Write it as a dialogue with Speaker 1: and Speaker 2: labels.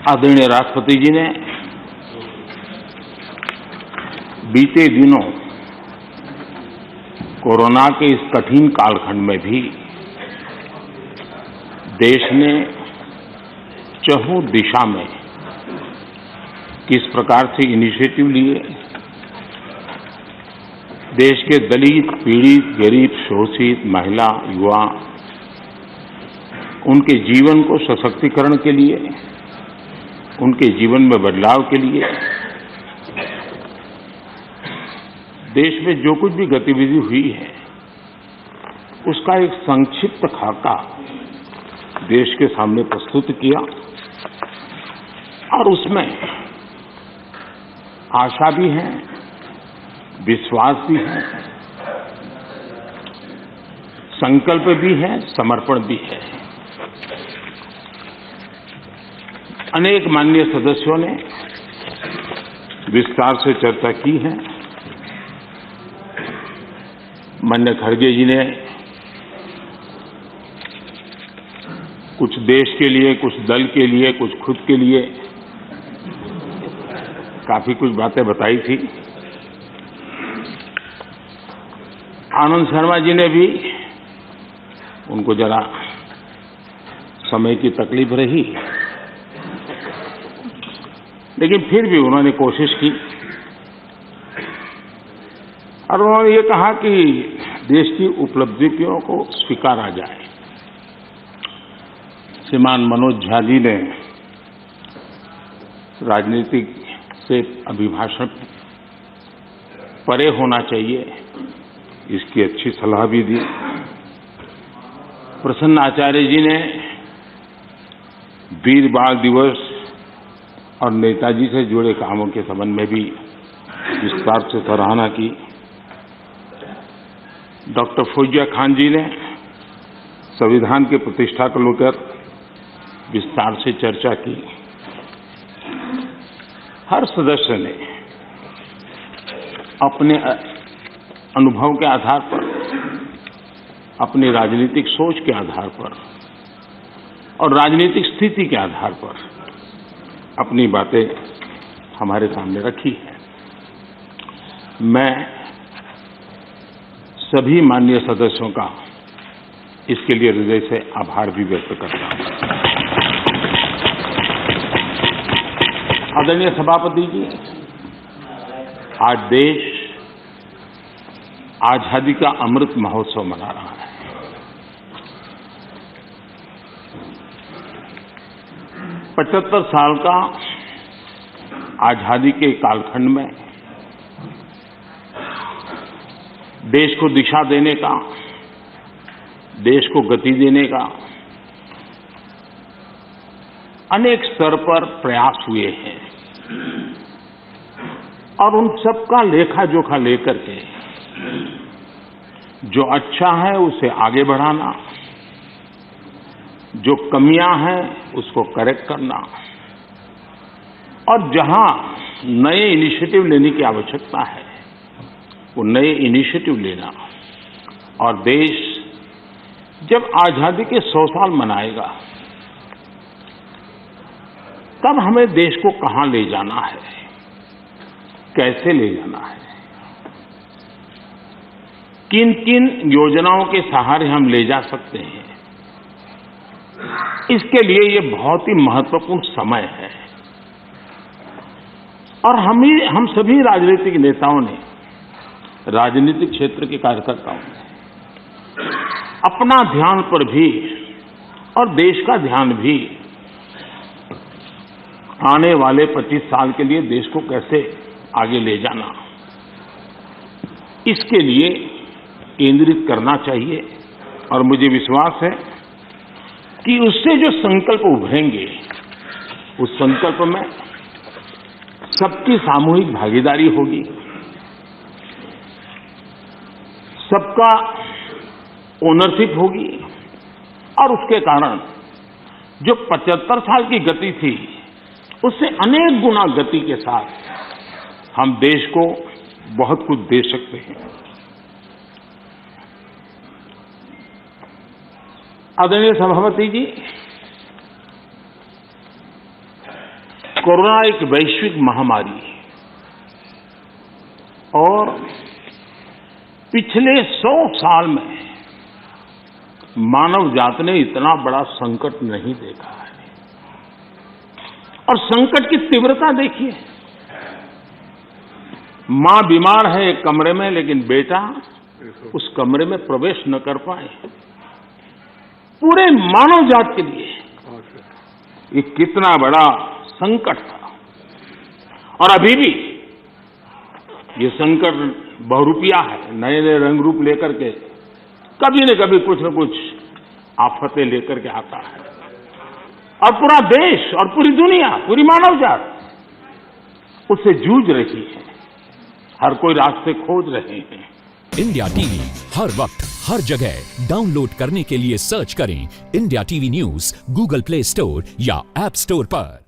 Speaker 1: आदरणीय राष्ट्रपति जी ने बीते दिनों कोरोना के इस कठिन कालखंड में भी देश ने चहुं दिशा में किस प्रकार से इनिशिएटिव लिए, देश के दलित, पीड़ित, गरीब, शोषित, महिला, युवा, उनके जीवन को सशक्तिकरण के लिए, उनके जीवन में बदलाव के लिए देश में जो कुछ भी गतिविधि हुई है उसका एक संक्षिप्त खाका देश के सामने प्रस्तुत किया और उसमें आशा भी है, विश्वास भी है, संकल्प भी है, समर्पण भी है। अनेक माननीय सदस्यों ने विस्तार से चर्चा की है। माननीय खड़गे जी ने कुछ देश के लिए, कुछ दल के लिए, कुछ खुद के लिए काफी कुछ बातें बताई थी। आनंद शर्मा जी ने भी, उनको जरा समय की तकलीफ रही, लेकिन फिर भी उन्होंने कोशिश की और उन्होंने ये कहा कि देश की उपलब्धियों को स्वीकारा जाए। श्रीमान मनोज झा जी ने राजनीतिक से अभिभाषण परे होना चाहिए, इसकी अच्छी सलाह भी दी। प्रसन्न आचार्य जी ने वीर बाल दिवस और नेताजी से जुड़े कामों के संबंध में भी विस्तार से सराहना की। डॉक्टर फौजिया खान जी ने संविधान की प्रतिष्ठा को लेकर विस्तार से चर्चा की। हर सदस्य ने अपने अनुभव के आधार पर, अपनी राजनीतिक सोच के आधार पर और राजनीतिक स्थिति के आधार पर अपनी बातें हमारे सामने रखी है। मैं सभी माननीय सदस्यों का इसके लिए हृदय से आभार भी व्यक्त करता हूं। आदरणीय सभापति जी, आज देश आजादी का अमृत महोत्सव मना रहा है। पचहत्तर साल का आजादी के कालखंड में देश को दिशा देने का, देश को गति देने का अनेक स्तर पर प्रयास हुए हैं और उन सबका लेखा जोखा लेकर के जो अच्छा है उसे आगे बढ़ाना, जो कमियां हैं उसको करेक्ट करना और जहां नए इनिशिएटिव लेने की आवश्यकता है वो नए इनिशिएटिव लेना। और देश जब आजादी के 100 साल मनाएगा तब हमें देश को कहां ले जाना है, कैसे ले जाना है, किन किन योजनाओं के सहारे हम ले जा सकते हैं, इसके लिए ये बहुत ही महत्वपूर्ण समय है। और हम सभी राजनीतिक नेताओं ने, राजनीतिक क्षेत्र के कार्यकर्ताओं ने अपना ध्यान पर भी और देश का ध्यान भी आने वाले 25 साल के लिए देश को कैसे आगे ले जाना, इसके लिए केंद्रित करना चाहिए। और मुझे विश्वास है कि उससे जो संकल्प उभरेंगे उस संकल्प में सबकी सामूहिक भागीदारी होगी, सबका ओनरशिप होगी और उसके कारण जो 75 साल की गति थी उससे अनेक गुना गति के साथ हम देश को बहुत कुछ दे सकते हैं। आदरणीय सभापति जी, कोरोना एक वैश्विक महामारी है और पिछले 100 साल में मानव जात ने इतना बड़ा संकट नहीं देखा है। और संकट की तीव्रता देखिए, मां बीमार है एक कमरे में, लेकिन बेटा उस कमरे में प्रवेश न कर पाए। पूरे मानव जात के लिए ये कितना बड़ा संकट था। और अभी भी ये संकट बहुरूपिया है, नए नए रंग रूप लेकर के कभी न कभी कुछ न कुछ आफतें लेकर के आता है। और पूरा देश और पूरी दुनिया, पूरी मानव जात उससे जूझ रही है। हर कोई रास्ते खोज रहे हैं।
Speaker 2: इंडिया टीवी हर वक्त हर जगह डाउनलोड करने के लिए सर्च करें India TV news Google play store या ऐप स्टोर पर।